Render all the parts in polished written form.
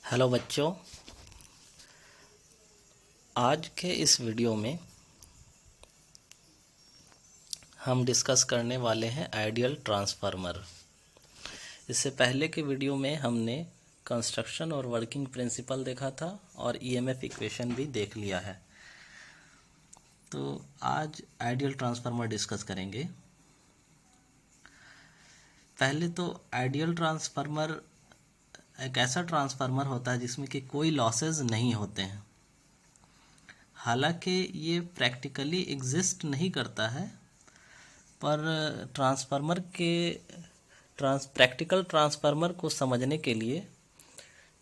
Hello बच्चों, आज के इस वीडियो में हम डिस्कस करने वाले हैं आइडियल ट्रांसफार्मर। इससे पहले के वीडियो में हमने कंस्ट्रक्शन और वर्किंग प्रिंसिपल देखा था और ईएमएफ इक्वेशन भी देख लिया है। तो आज आइडियल ट्रांसफार्मर डिस्कस करेंगे। पहले तो आइडियल ट्रांसफार्मर एक ऐसा ट्रांसफार्मर होता है जिसमें कि कोई लॉसेस नहीं होते हैं। हालांकि ये प्रैक्टिकली एग्जिस्ट नहीं करता है, पर प्रैक्टिकल ट्रांसफार्मर को समझने के लिए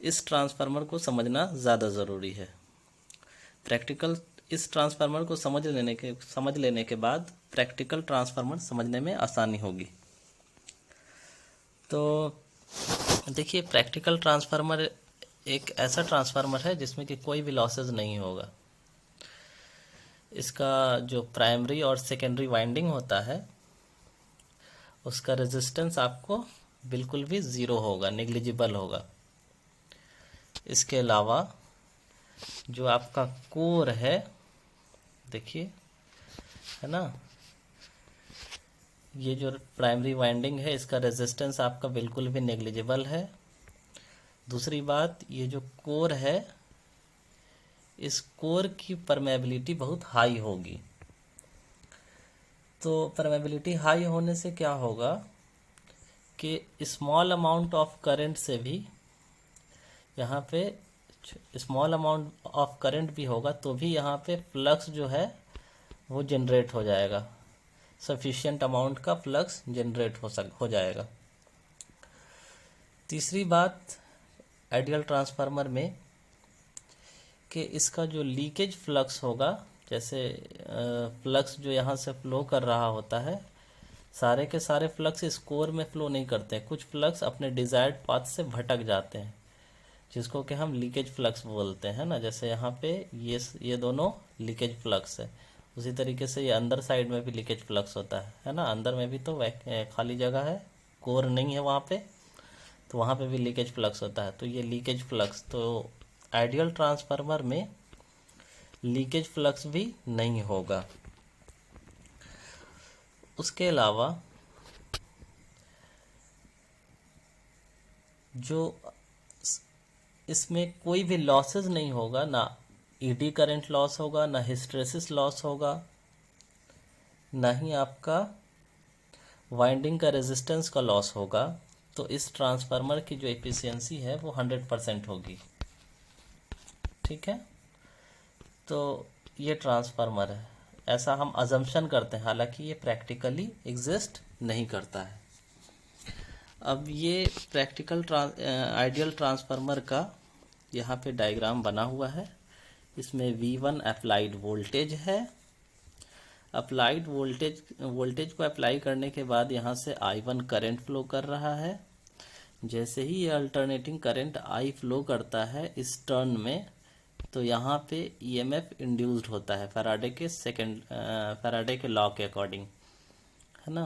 इस ट्रांसफार्मर को समझना ज़्यादा ज़रूरी है। इस ट्रांसफार्मर को समझ लेने के बाद प्रैक्टिकल ट्रांसफार्मर समझने में आसानी होगी। तो देखिए, प्रैक्टिकल ट्रांसफार्मर एक ऐसा ट्रांसफार्मर है जिसमें कि कोई भी लॉसेस नहीं होगा। इसका जो प्राइमरी और सेकेंडरी वाइंडिंग होता है उसका रेजिस्टेंस आपको बिल्कुल भी ज़ीरो होगा, नेग्लिजिबल होगा। इसके अलावा जो आपका कोर है, देखिए, है ना, ये जो प्राइमरी वाइंडिंग है इसका रेजिस्टेंस आपका बिल्कुल भी नेग्लिजिबल है। दूसरी बात, ये जो कोर है इस कोर की परमेबिलिटी बहुत हाई होगी। तो परमेबिलिटी हाई होने से क्या होगा कि स्मॉल अमाउंट ऑफ करंट से भी यहाँ पे स्मॉल अमाउंट ऑफ करंट भी होगा तो भी यहाँ पे फ्लक्स जो है वो जनरेट हो जाएगा, सफिशिएंट अमाउंट का फ्लक्स जनरेट हो जाएगा। तीसरी बात आइडियल ट्रांसफार्मर में कि इसका जो लीकेज फ्लक्स होगा, जैसे फ्लक्स जो यहाँ से फ्लो कर रहा होता है, सारे के सारे फ्लक्स इस कोर में फ्लो नहीं करते हैं। कुछ फ्लक्स अपने डिजायर्ड पाथ से भटक जाते हैं जिसको कि हम लीकेज फ्लक्स बोलते हैं ना। जैसे यहाँ पे ये दोनों लीकेज फ्लक्स है, उसी तरीके से ये अंदर साइड में भी लीकेज फ्लक्स होता है ना। अंदर में भी तो खाली जगह है, कोर नहीं है वहाँ पे, तो वहाँ पे भी लीकेज फ्लक्स होता है। तो ये लीकेज फ्लक्स, तो आइडियल ट्रांसफार्मर में लीकेज फ्लक्स भी नहीं होगा। उसके अलावा जो इसमें कोई भी लॉसेस नहीं होगा, ना ईडी करंट लॉस होगा, ना हिस्टैरिसीस लॉस होगा, ना ही आपका वाइंडिंग का रेजिस्टेंस का लॉस होगा। तो इस ट्रांसफार्मर की जो एफिशिएंसी है वो 100% होगी। ठीक है, तो ये ट्रांसफार्मर है, ऐसा हम अजम्पशन करते हैं, हालांकि ये प्रैक्टिकली एग्जिस्ट नहीं करता है। अब ये आइडियल ट्रांसफार्मर का यहाँ पे डायग्राम बना हुआ है। इसमें V1 अप्लाइड वोल्टेज है। अप्लाइड वोल्टेज को अप्लाई करने के बाद यहाँ से I1 करंट फ्लो कर रहा है। जैसे ही ये अल्टरनेटिंग करंट I फ्लो करता है इस टर्न में, तो यहाँ पे ईएमएफ इंड्यूस्ड होता है फैराडे के लॉ के अकॉर्डिंग, है ना।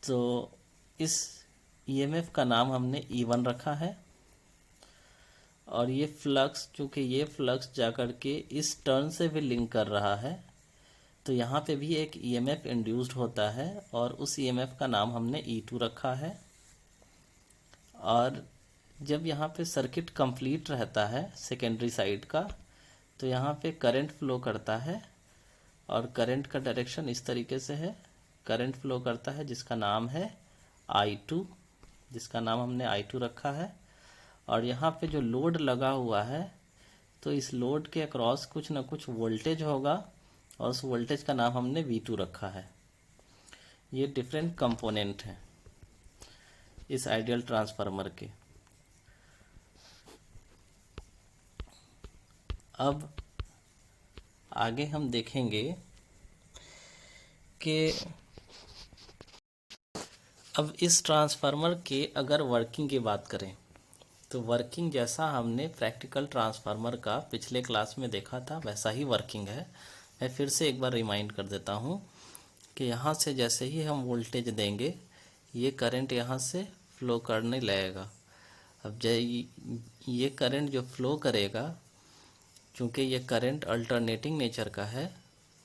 तो इस ईएमएफ का नाम हमने E1 रखा है। और ये फ्लक्स, चूँकि ये फ्लक्स जाकर के इस टर्न से भी लिंक कर रहा है, तो यहाँ पे भी एक ईएमएफ इंड्यूस्ड होता है और उस ईएमएफ का नाम हमने E2 रखा है। और जब यहाँ पे सर्किट कंप्लीट रहता है सेकेंडरी साइड का, तो यहाँ पे करंट फ्लो करता है और करंट का डायरेक्शन इस तरीके से है। करंट फ्लो करता है जिसका नाम है I2, जिसका नाम हमने I2 रखा है। और यहाँ पे जो लोड लगा हुआ है, तो इस लोड के अक्रॉस कुछ ना कुछ वोल्टेज होगा और उस वोल्टेज का नाम हमने V2 रखा है। ये डिफरेंट कंपोनेंट हैं इस आइडियल ट्रांसफार्मर के। अब आगे हम देखेंगे कि अब इस ट्रांसफार्मर के अगर वर्किंग की बात करें, तो वर्किंग जैसा हमने प्रैक्टिकल ट्रांसफार्मर का पिछले क्लास में देखा था वैसा ही वर्किंग है। मैं फिर से एक बार रिमाइंड कर देता हूँ कि यहाँ से जैसे ही हम वोल्टेज देंगे, ये करंट यहाँ से फ्लो करने लगेगा। अब ये करंट जो फ्लो करेगा, क्योंकि ये करंट अल्टरनेटिंग नेचर का है,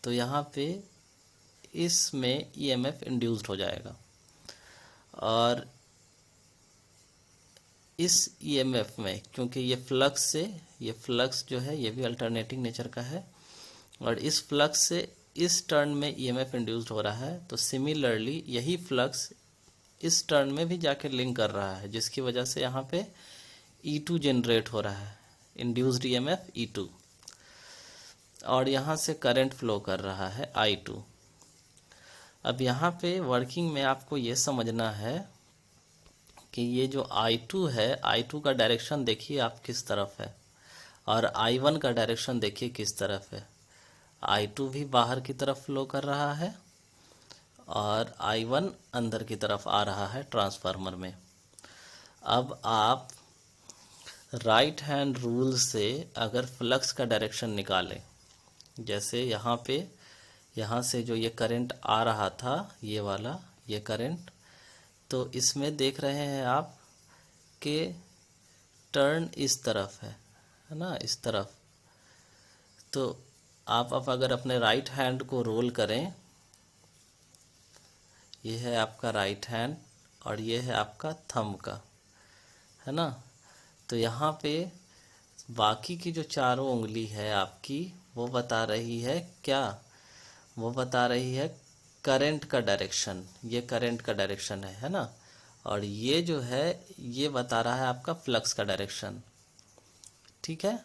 तो यहाँ पे इसमें ईएमएफ इंड्यूस्ड हो जाएगा। और इस ईएमएफ में, क्योंकि ये फ्लक्स जो है ये भी अल्टरनेटिंग नेचर का है, और इस फ्लक्स से इस टर्न में ईएमएफ इंड्यूस्ड हो रहा है, तो सिमिलरली यही फ्लक्स इस टर्न में भी जाके लिंक कर रहा है, जिसकी वजह से यहाँ पे E2 जनरेट हो रहा है, इंड्यूस्ड ईएमएफ E2, और यहाँ से करंट फ्लो कर रहा है I2। अब यहाँ पे वर्किंग में आपको ये समझना है कि ये जो I2 है, I2 का डायरेक्शन देखिए आप किस तरफ है, और I1 का डायरेक्शन देखिए किस तरफ है। I2 भी बाहर की तरफ फ्लो कर रहा है और I1 अंदर की तरफ आ रहा है ट्रांसफार्मर में। अब आप राइट हैंड रूल से अगर फ्लक्स का डायरेक्शन निकालें, जैसे यहाँ से जो ये करंट आ रहा था, ये वाला ये करंट, तो इसमें देख रहे हैं आप कि टर्न इस तरफ है ना, इस तरफ। तो आप अब अगर अपने राइट हैंड को रोल करें, ये है आपका राइट हैंड और ये है आपका थंब का, है ना। तो यहाँ पे बाकी की जो चारों उंगली है आपकी, वो बता रही है क्या, वो बता रही है करंट का डायरेक्शन, ये करंट का डायरेक्शन है ना। और ये जो है ये बता रहा है आपका फ्लक्स का डायरेक्शन, ठीक है।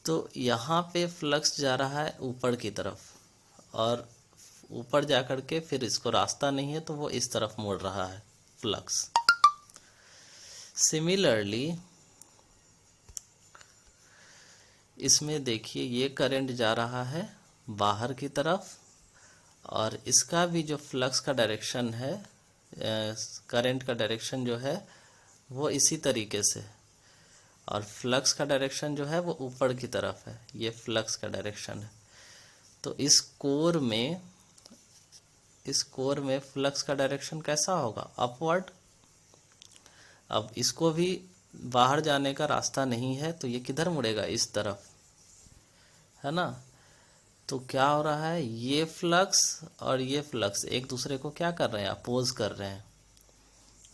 तो यहाँ पे फ्लक्स जा रहा है ऊपर की तरफ, और ऊपर जा कर के फिर इसको रास्ता नहीं है तो वो इस तरफ मुड़ रहा है फ्लक्स। सिमिलरली इसमें देखिए ये करंट जा रहा है बाहर की तरफ, और इसका भी जो फ्लक्स का डायरेक्शन है, करंट का डायरेक्शन जो है वो इसी तरीके से, और फ्लक्स का डायरेक्शन जो है वो ऊपर की तरफ है, ये फ्लक्स का डायरेक्शन है। तो इस कोर में फ्लक्स का डायरेक्शन कैसा होगा, अपवर्ड। अब इसको भी बाहर जाने का रास्ता नहीं है, तो ये किधर मुड़ेगा, इस तरफ, है ना। तो क्या हो रहा है, ये फ्लक्स और ये फ्लक्स एक दूसरे को क्या कर रहे हैं, अपोज कर रहे हैं,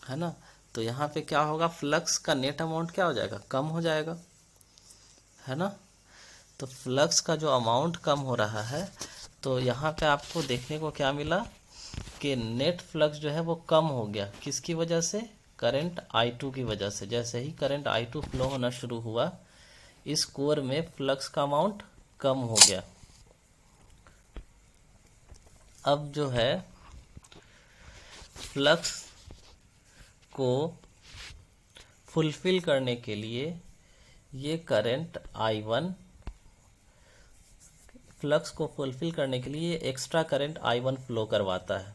है ना। तो यहाँ पे क्या होगा, फ्लक्स का नेट अमाउंट क्या हो जाएगा, कम हो जाएगा, है ना। तो फ्लक्स का जो अमाउंट कम हो रहा है, तो यहाँ पे आपको देखने को क्या मिला कि नेट फ्लक्स जो है वो कम हो गया, किसकी वजह से, करंट I2 की वजह से। जैसे ही करंट I2 फ्लो होना शुरू हुआ, इस कोर में फ्लक्स का अमाउंट कम हो गया। अब जो है फ्लक्स को फुलफिल करने के लिए ये करंट I1, फ्लक्स को फुलफिल करने के लिए एक्स्ट्रा करंट I1 फ्लो करवाता है,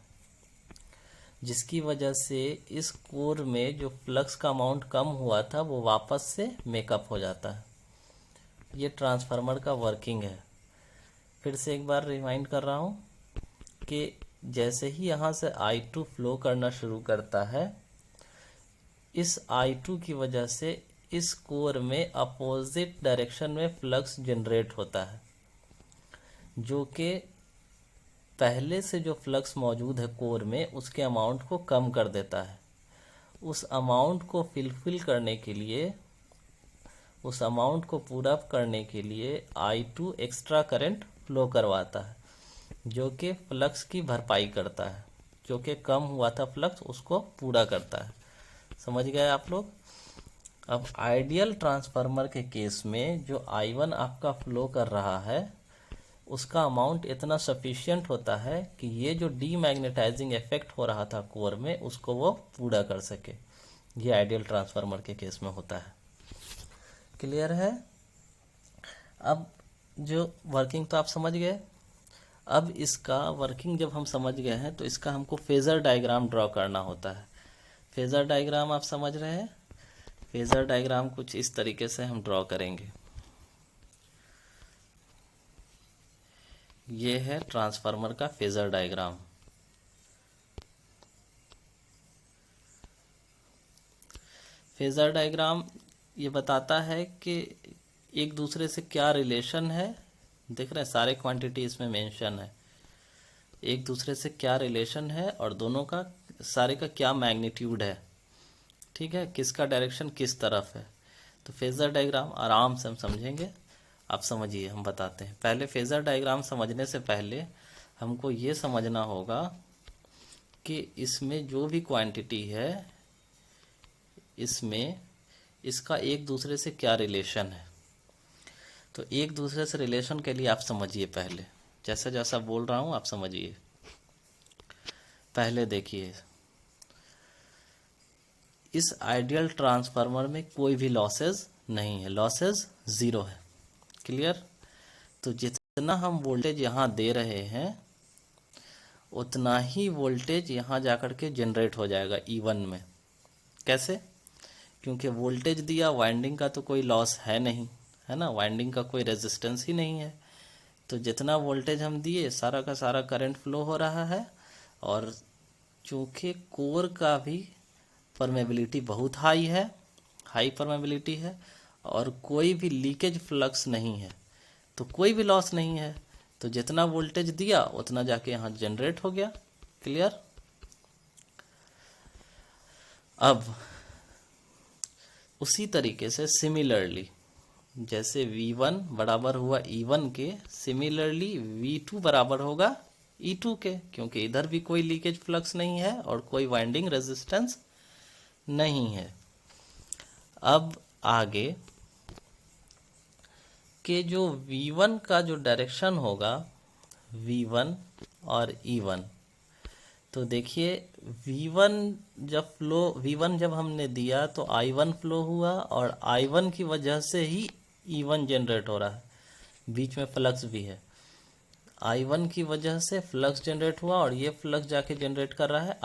जिसकी वजह से इस कोर में जो फ्लक्स का अमाउंट कम हुआ था वो वापस से मेकअप हो जाता है। ये ट्रांसफार्मर का वर्किंग है। फिर से एक बार रिमाइंड कर रहा हूँ कि जैसे ही यहाँ से I2 फ्लो करना शुरू करता है, इस I2 की वजह से इस कोर में अपोजिट डायरेक्शन में फ्लक्स जनरेट होता है, जो कि पहले से जो फ्लक्स मौजूद है कोर में उसके अमाउंट को कम कर देता है। उस अमाउंट को फुलफिल करने के लिए, उस अमाउंट को पूरा करने के लिए I2 एक्स्ट्रा करंट फ्लो करवाता है, जो कि फ्लक्स की भरपाई करता है, जो कि कम हुआ था फ्लक्स उसको पूरा करता है। समझ गए आप लोग। अब आइडियल ट्रांसफार्मर के केस में जो I1 आपका फ्लो कर रहा है, उसका अमाउंट इतना सफिशिएंट होता है कि ये जो डीमैग्नेटाइजिंग इफेक्ट हो रहा था कोर में, उसको वो पूरा कर सके। ये आइडियल ट्रांसफार्मर के केस में होता है। क्लियर है। अब जो वर्किंग तो आप समझ गए। अब इसका वर्किंग जब हम समझ गए हैं, तो इसका हमको फेजर डायग्राम ड्रॉ करना होता है। फेजर डायग्राम आप समझ रहे हैं। फेजर डायग्राम कुछ इस तरीके से हम ड्रॉ करेंगे। ये है ट्रांसफार्मर का फेजर डायग्राम। फेजर डायग्राम ये बताता है कि एक दूसरे से क्या रिलेशन है। देख रहे हैं सारे क्वांटिटी इसमें मेंशन है, एक दूसरे से क्या रिलेशन है और दोनों का सारे का क्या मैग्नीट्यूड है। ठीक है, किसका डायरेक्शन किस तरफ है। तो फेजर डायग्राम आराम से हम समझेंगे। आप समझिए, हम बताते हैं। पहले फेजर डायग्राम समझने से पहले हमको ये समझना होगा कि इसमें जो भी क्वांटिटी है इसमें इसका एक दूसरे से क्या रिलेशन है। तो एक दूसरे से रिलेशन के लिए आप समझिए, पहले जैसा जैसा बोल रहा हूँ आप समझिए। पहले देखिए, इस आइडियल ट्रांसफार्मर में कोई भी लॉसेस नहीं है, लॉसेस ज़ीरो है। क्लियर। तो जितना हम वोल्टेज यहाँ दे रहे हैं उतना ही वोल्टेज यहाँ जाकर के जनरेट हो जाएगा E1 में। कैसे? क्योंकि वोल्टेज दिया, वाइंडिंग का तो कोई लॉस है नहीं, है ना, वाइंडिंग का कोई रेजिस्टेंस ही नहीं है। तो जितना वोल्टेज हम दिए सारा का सारा करंट फ्लो हो रहा है। और चूँकि कोर का भी परमेबिलिटी बहुत हाई है, हाई परमेबिलिटी है, और कोई भी लीकेज फ्लक्स नहीं है, तो कोई भी लॉस नहीं है। तो जितना वोल्टेज दिया उतना जाके यहाँ जनरेट हो गया। क्लियर। अब उसी तरीके से सिमिलरली जैसे V1 बराबर हुआ E1 के, सिमिलरली V2 बराबर होगा E2 के, क्योंकि इधर भी कोई लीकेज फ्लक्स नहीं है और कोई वाइंडिंग रेजिस्टेंस नहीं है। अब आगे के जो V1 का जो डायरेक्शन होगा, V1 और E1, तो देखिए V1 जब हमने दिया तो I1 फ्लो हुआ और I1 की वजह से ही E1 जनरेट हो रहा है, बीच में फ्लक्स भी है। I1 की वजह से फ्लक्स जनरेट हुआ और ये फ्लक्स जाके जनरेट कर रहा है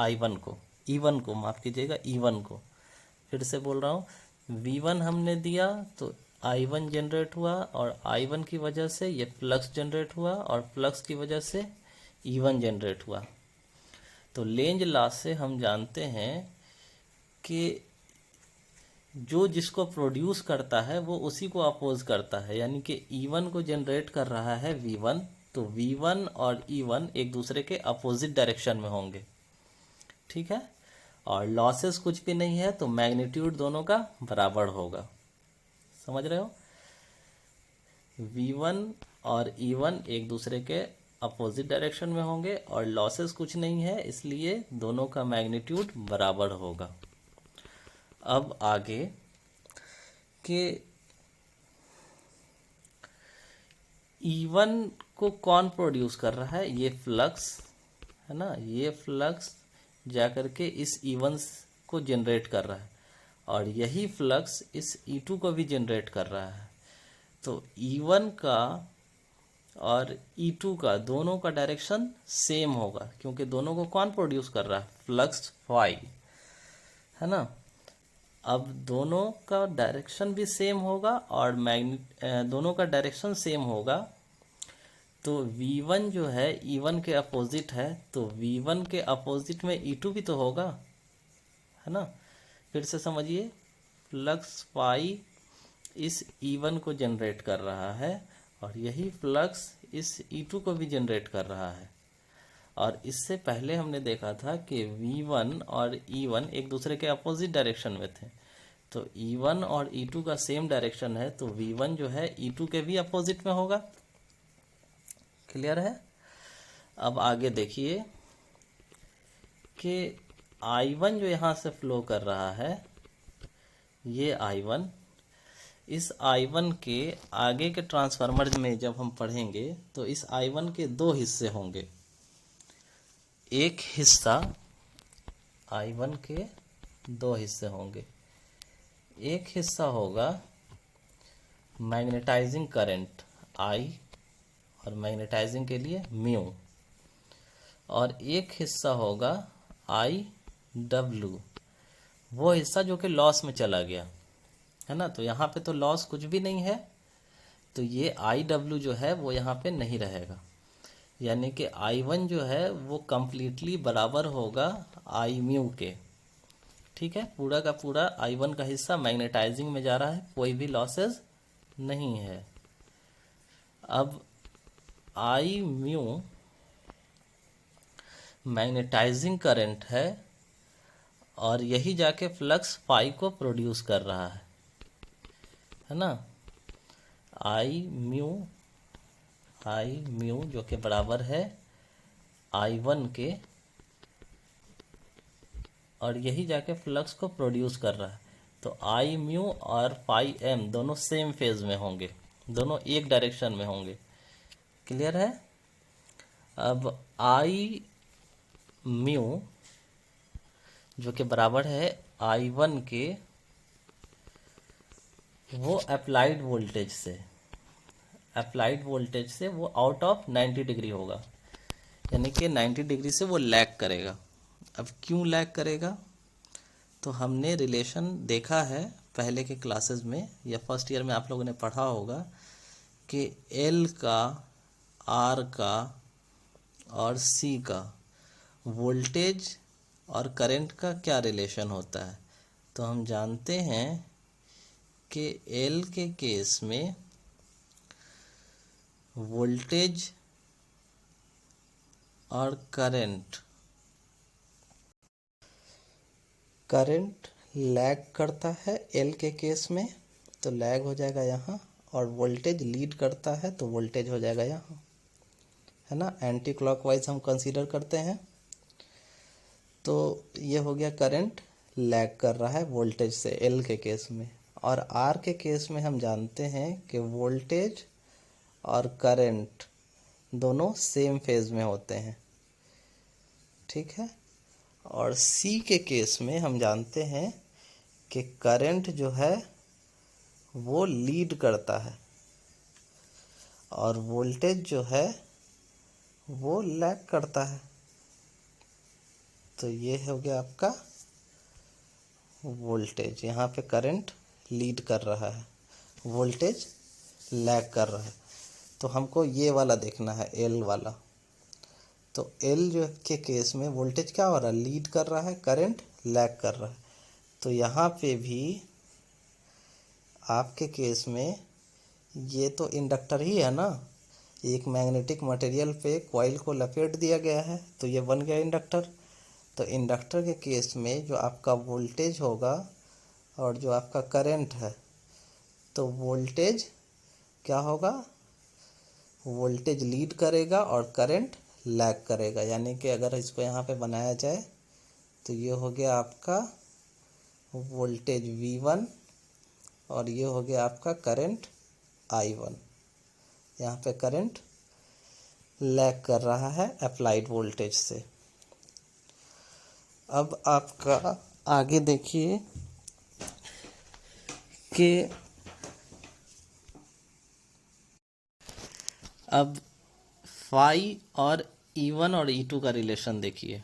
E1 को माफ़ कीजिएगा, E1 को। फिर से बोल रहा हूँ, V1 हमने दिया तो I1 जनरेट हुआ और I1 की वजह से ये फ्लक्स जनरेट हुआ और फ्लक्स की वजह से E1 जनरेट हुआ। तो लेंज लॉ से हम जानते हैं कि जो जिसको प्रोड्यूस करता है वो उसी को अपोज करता है, यानी कि E1 को जनरेट कर रहा है V1, तो V1 और E1 एक दूसरे के अपोजिट डायरेक्शन में होंगे। ठीक है, और लॉसेस कुछ भी नहीं है तो मैग्नीट्यूड दोनों का बराबर होगा। समझ रहे हो? V1 और E1 एक दूसरे के अपोजिट डायरेक्शन में होंगे और लॉसेस कुछ नहीं है, इसलिए दोनों का मैग्नीट्यूड बराबर होगा। अब आगे के E1 को कौन प्रोड्यूस कर रहा है? ये फ्लक्स है ना, ये फ्लक्स जाकर के इस E1 को जनरेट कर रहा है और यही फ्लक्स इस E2 को भी जनरेट कर रहा है। तो E1 का और E2 का दोनों का डायरेक्शन सेम होगा, क्योंकि दोनों को कौन प्रोड्यूस कर रहा है? फ्लक्स फाई, है ना। अब दोनों का डायरेक्शन भी सेम होगा और दोनों का डायरेक्शन सेम होगा, तो V1 जो है E1 के अपोजिट है, तो V1 के अपोजिट में E2 भी तो होगा, है ना। फिर से समझिए, फ्लक्स फाई इस E1 को जनरेट कर रहा है और यही फ्लक्स इस E2 को भी जनरेट कर रहा है। और इससे पहले हमने देखा था कि V1 और E1 एक दूसरे के अपोजिट डायरेक्शन में थे, तो E1 और E2 का सेम डायरेक्शन है, तो V1 जो है E2 के भी अपोजिट में होगा। क्लियर है? अब आगे देखिए कि I1 जो यहाँ से फ्लो कर रहा है, ये I1, इस I1 के आगे के ट्रांसफार्मर में जब हम पढ़ेंगे तो इस I1 के दो हिस्से होंगे। एक हिस्सा I1 के दो हिस्से होंगे, एक हिस्सा होगा मैग्नेटाइजिंग करंट I और मैग्नेटाइजिंग के लिए म्यू, और एक हिस्सा होगा IW, वो हिस्सा जो कि लॉस में चला गया, है ना। तो यहाँ पे तो लॉस कुछ भी नहीं है, तो ये IW जो है वो यहाँ पे नहीं रहेगा, यानी कि I1 जो है वो कम्प्लीटली बराबर होगा I म्यू के। ठीक है, पूरा का पूरा I1 का हिस्सा मैग्नेटाइजिंग में जा रहा है, कोई भी लॉसेस नहीं है। अब I म्यू मैग्नेटाइजिंग करंट है और यही जाके फ्लक्स फाई को प्रोड्यूस कर रहा है ना। आई म्यू जो कि बराबर है I1 के, और यही जाके फ्लक्स को प्रोड्यूस कर रहा है। तो आई म्यू और फाई एम दोनों सेम फेज में होंगे, दोनों एक डायरेक्शन में होंगे। क्लियर है। अब आई म्यू जो कि बराबर है I1 के, वो अप्लाइड वोल्टेज से वो आउट ऑफ 90 डिग्री होगा, यानी कि 90 डिग्री से वो लैग करेगा। अब क्यों लैग करेगा, तो हमने रिलेशन देखा है पहले के क्लासेस में या फर्स्ट ईयर में आप लोगों ने पढ़ा होगा कि एल का, आर का और सी का वोल्टेज और करंट का क्या रिलेशन होता है। तो हम जानते हैं कि एल के केस में वोल्टेज और करंट लैग करता है एल के केस में, तो लैग हो जाएगा यहाँ, और वोल्टेज लीड करता है तो वोल्टेज हो जाएगा यहाँ, है ना। एंटी क्लॉकवाइज हम कंसीडर करते हैं। तो ये हो गया करंट लैग कर रहा है वोल्टेज से एल के केस में। और आर के केस में हम जानते हैं कि वोल्टेज और करंट दोनों सेम फेज में होते हैं, ठीक है। और सी के केस में हम जानते हैं कि करंट जो है वो लीड करता है और वोल्टेज जो है वो लैग करता है। तो ये हो गया आपका वोल्टेज, यहाँ पे करंट लीड कर रहा है, वोल्टेज लैग कर रहा है। तो हमको ये वाला देखना है, एल वाला। तो एल जो के केस में वोल्टेज क्या हो रहा है, लीड कर रहा है, करंट लैग कर रहा है। तो यहाँ पे भी आपके केस में ये तो इंडक्टर ही है ना, एक मैग्नेटिक मटेरियल पे कॉइल को लपेट दिया गया है, तो ये बन गया इंडक्टर। तो इंडक्टर के केस में जो आपका वोल्टेज होगा और जो आपका करंट है, तो वोल्टेज क्या होगा, वोल्टेज लीड करेगा और करंट लैग करेगा। यानी कि अगर इसको यहाँ पे बनाया जाए तो ये हो गया आपका वोल्टेज V1 और ये हो गया आपका करंट I1। यहाँ पे करंट लैग कर रहा है अप्लाइड वोल्टेज से। अब आपका आगे देखिए कि अब फाई और E1 और E2 का रिलेशन देखिए।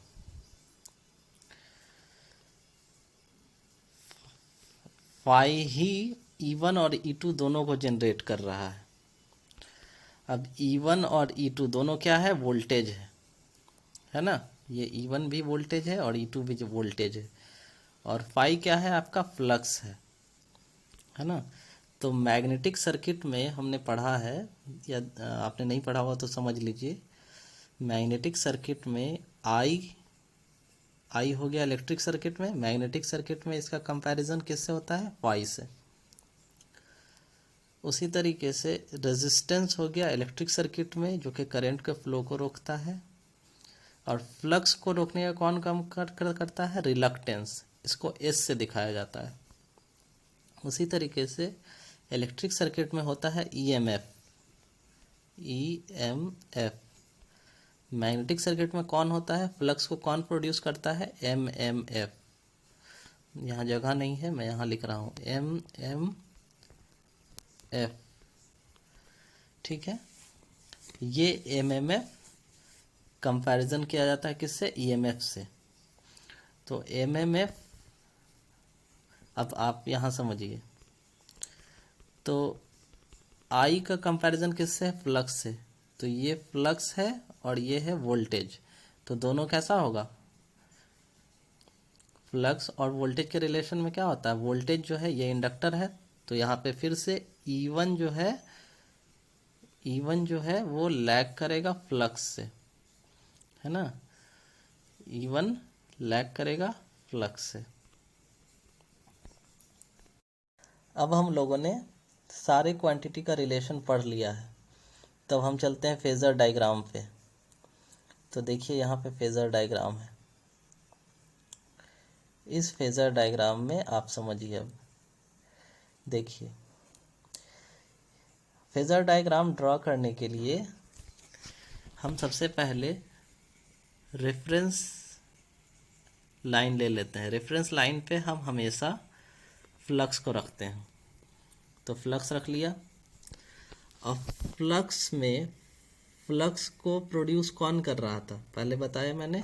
फाई ही E1 और E2 दोनों को जनरेट कर रहा है। अब E1 और E2 दोनों क्या है, वोल्टेज है ना। ये E1 भी वोल्टेज है और E2 भी वोल्टेज है। और फाई क्या है, आपका फ्लक्स है ना। तो मैग्नेटिक सर्किट में हमने पढ़ा है, या आपने नहीं पढ़ा हुआ तो समझ लीजिए। मैग्नेटिक सर्किट में आई हो गया इलेक्ट्रिक सर्किट में, मैग्नेटिक सर्किट में इसका कंपैरिजन किससे होता है, फाई से। उसी तरीके से रेजिस्टेंस हो गया इलेक्ट्रिक सर्किट में, जो कि करंट के फ्लो को रोकता है। और फ्लक्स को रोकने का कौन काम करता है, रिलक्टेंस, इसको एस से दिखाया जाता है। उसी तरीके से इलेक्ट्रिक सर्किट में होता है ईएमएफ। मैग्नेटिक सर्किट में कौन होता है, फ्लक्स को कौन प्रोड्यूस करता है, एमएमएफ। यहाँ जगह नहीं है, मैं यहाँ लिख रहा हूँ एमएमएफ, ठीक है। ये एमएमएफ कंपैरिजन किया जाता है किससे, ईएमएफ से। तो एमएमएफ, अब आप यहाँ समझिए, तो आई का कंपैरिजन किससे है, फ्लक्स से। तो ये फ्लक्स है और ये है वोल्टेज, तो दोनों कैसा होगा, फ्लक्स और वोल्टेज के रिलेशन में क्या होता है, वोल्टेज जो है ये इंडक्टर है, तो यहाँ पे फिर से E1 जो है वो लैग करेगा फ्लक्स से, है ना, E1 लैग करेगा फ्लक्स से। अब हम लोगों ने सारे क्वांटिटी का रिलेशन पढ़ लिया है, तब हम चलते हैं फेज़र डायग्राम पे। तो देखिए यहाँ पे फेज़र डायग्राम है, इस फेज़र डायग्राम में आप समझिए। अब देखिए फेज़र डायग्राम ड्रॉ करने के लिए हम सबसे पहले रेफरेंस लाइन ले लेते हैं। रेफरेंस लाइन पे हम हमेशा फ्लक्स को रखते हैं, तो फ्लक्स रख लिया। और फ्लक्स को प्रोड्यूस कौन कर रहा था, पहले बताया मैंने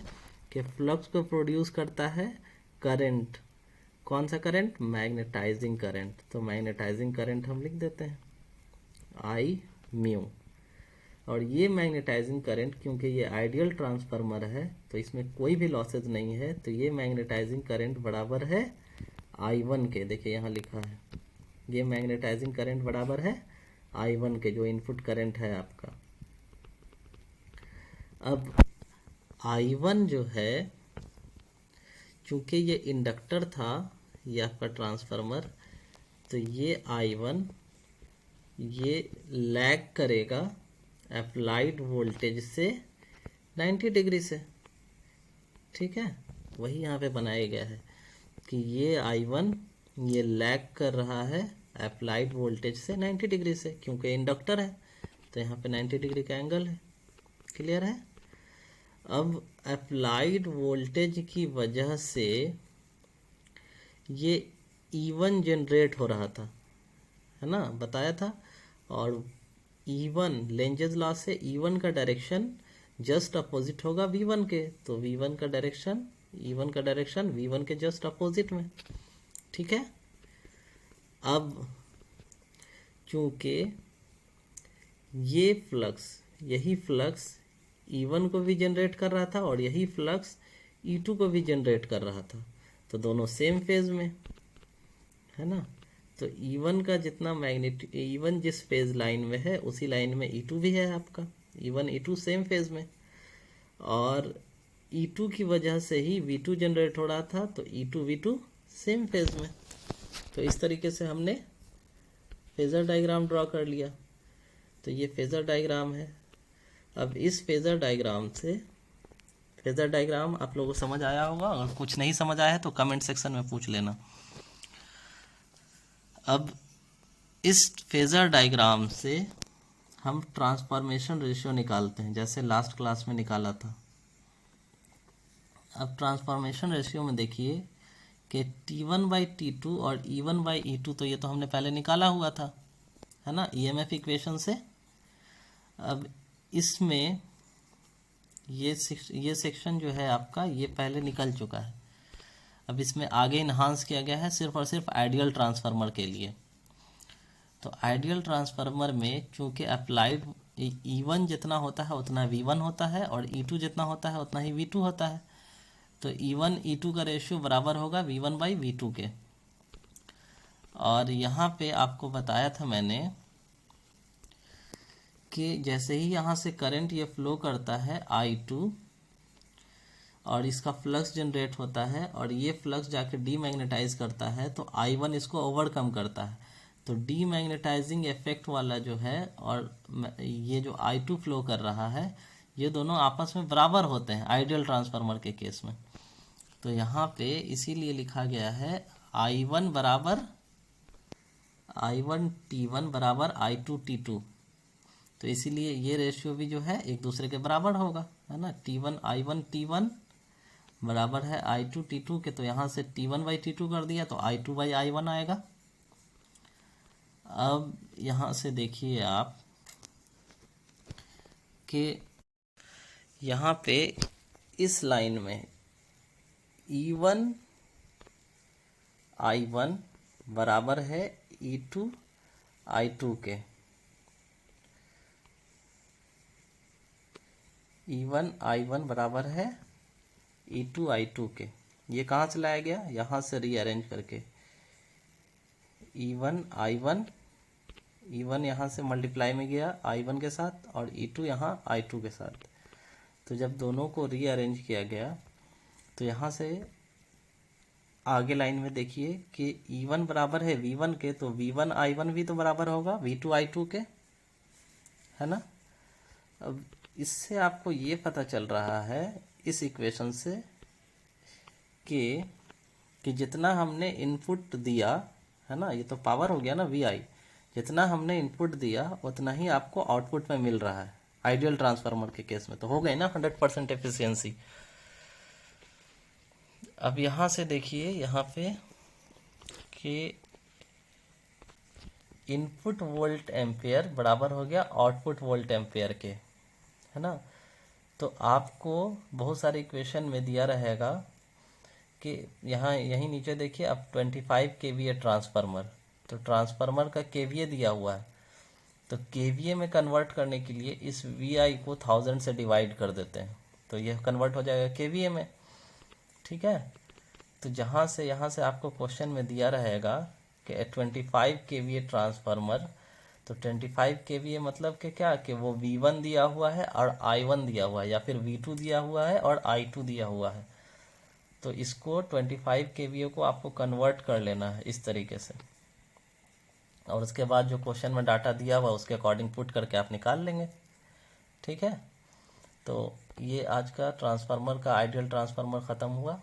कि फ्लक्स को प्रोड्यूस करता है करंट। कौन सा करंट, मैग्नेटाइजिंग करंट। तो मैग्नेटाइजिंग करंट हम लिख देते हैं आई म्यू। और ये मैग्नेटाइजिंग करंट, क्योंकि ये आइडियल ट्रांसफार्मर है तो इसमें कोई भी लॉसेज नहीं है, तो ये मैग्नेटाइजिंग करंट बराबर है I1 के। देखिए यहाँ लिखा है, ये मैग्नेटाइजिंग करंट बराबर है I1 के, जो इनपुट करंट है आपका। अब I1 जो है, चूंकि ये इंडक्टर था ये आपका ट्रांसफार्मर, तो ये I1 ये लैग करेगा अप्लाइड वोल्टेज से 90 डिग्री से। ठीक है, वही यहाँ पे बनाया गया है कि ये I1 ये लैग कर रहा है अप्लाइड वोल्टेज से 90 डिग्री से, क्योंकि इंडक्टर है तो यहाँ पे 90 डिग्री का एंगल है। क्लियर है। अब अप्लाइड वोल्टेज की वजह से ये E1 जनरेट हो रहा था, है ना, बताया था। और E1 लेंजेज लॉ से E1 का डायरेक्शन जस्ट अपोजिट होगा V1 के, तो V1 का डायरेक्शन E1 का डायरेक्शन V1 के जस्ट अपोजिट में। ठीक है। अब चूंकि ये फ्लक्स, यही फ्लक्स E1 को भी जनरेट कर रहा था और यही फ्लक्स E2 को भी जनरेट कर रहा था, तो दोनों सेम फेज में, है ना। तो E1 का जितना E1 जिस फेज लाइन में है उसी लाइन में E2 भी है आपका, E1 E2 सेम फेज में। और E2 की वजह से ही V2 जनरेट हो रहा था, तो E2 V2 सेम फेज में। तो इस तरीके से हमने फेज़र डायग्राम ड्रॉ कर लिया। तो ये फेज़र डायग्राम है। अब इस फेज़र डायग्राम से, फेज़र डायग्राम आप लोगों को समझ आया होगा, अगर कुछ नहीं समझ आया है तो कमेंट सेक्शन में पूछ लेना। अब इस फेज़र डायग्राम से हम ट्रांसफॉर्मेशन रेशियो निकालते हैं, जैसे लास्ट क्लास में निकाला था। अब ट्रांसफॉर्मेशन रेशियो में देखिए कि T1/T2 और E1/E2, तो ये तो हमने पहले निकाला हुआ था, है ना, EMF इक्वेशन से। अब इसमें ये सेक्शन जो है आपका, ये पहले निकल चुका है। अब इसमें आगे इन्हांस किया गया है सिर्फ और सिर्फ आइडियल ट्रांसफार्मर के लिए। तो आइडियल ट्रांसफार्मर में चूंकि अप्लाइड E1 जितना होता है उतना V1 होता है और E2 जितना होता है उतना ही V2 होता है, तो E1 E2 का रेशियो बराबर होगा V1/V2 के। और यहाँ पे आपको बताया था मैंने कि जैसे ही यहाँ से करंट ये फ्लो करता है I2 और इसका फ्लक्स जनरेट होता है और ये फ्लक्स जाके डीमैग्नेटाइज करता है, तो I1 इसको ओवरकम करता है। तो डीमैग्नेटाइजिंग इफेक्ट वाला जो है और ये जो I2 फ्लो कर रहा है, ये दोनों आपस में बराबर होते हैं आइडियल ट्रांसफार्मर के केस में। तो यहाँ पे इसीलिए लिखा गया है I1 T1 बराबर I2 T2। तो इसीलिए ये रेशियो भी जो है एक दूसरे के बराबर होगा, है ना। I1 T1 बराबर है I2 T2 के, तो यहाँ से T1/T2 कर दिया तो I2/I1 आएगा। अब यहाँ से देखिए आप कि यहाँ पे इस लाइन में E1 I1 बराबर है E2 I2 के। E1 I1 बराबर है E2 I2 के। ये कहाँ से लाया गया, यहाँ से रीअरेंज करके E1 I1, E1 यहाँ से मल्टीप्लाई में गया I1 के साथ और E2 यहाँ I2 के साथ। तो जब दोनों को रीअरेंज किया गया तो यहाँ से आगे लाइन में देखिए कि E1 बराबर है V1 के, तो V1 I1 भी तो बराबर होगा V2 I2 के, है ना। अब इससे आपको ये पता चल रहा है इस इक्वेशन से कि जितना हमने इनपुट दिया है ना, ये तो पावर हो गया ना VI, जितना हमने इनपुट दिया उतना ही आपको आउटपुट में मिल रहा है। आइडियल ट्रांसफार्मर के केस में तो हो गई ना 100% एफिशिएंसी। अब यहाँ से देखिए यहाँ पे कि इनपुट वोल्ट एम्पेयर बराबर हो गया आउटपुट वोल्ट एम्पेयर के, है ना। तो आपको बहुत सारे इक्वेशन में दिया रहेगा कि यहाँ यहीं नीचे देखिए अब 25 kVA ट्रांसफार्मर, तो ट्रांसफार्मर का KVA दिया हुआ है, तो KVA में कन्वर्ट करने के लिए इस VI को 1000 से डिवाइड कर देते हैं, तो यह कन्वर्ट हो जाएगा KVA में, ठीक है। तो यहाँ से आपको क्वेश्चन में दिया रहेगा कि 25 kVA ट्रांसफार्मर, तो 25 kVA मतलब कि क्या, कि वो V1 दिया हुआ है और I1 दिया हुआ है, या फिर V2 दिया हुआ है और I2 दिया हुआ है। तो इसको 25 kVA को आपको कन्वर्ट कर लेना है इस तरीके से, और उसके बाद जो क्वेश्चन में डाटा दिया हुआ उसके अकॉर्डिंग पुट करके आप निकाल लेंगे, ठीक है। तो ये आज का ट्रांसफार्मर का आइडियल ट्रांसफार्मर ख़त्म हुआ।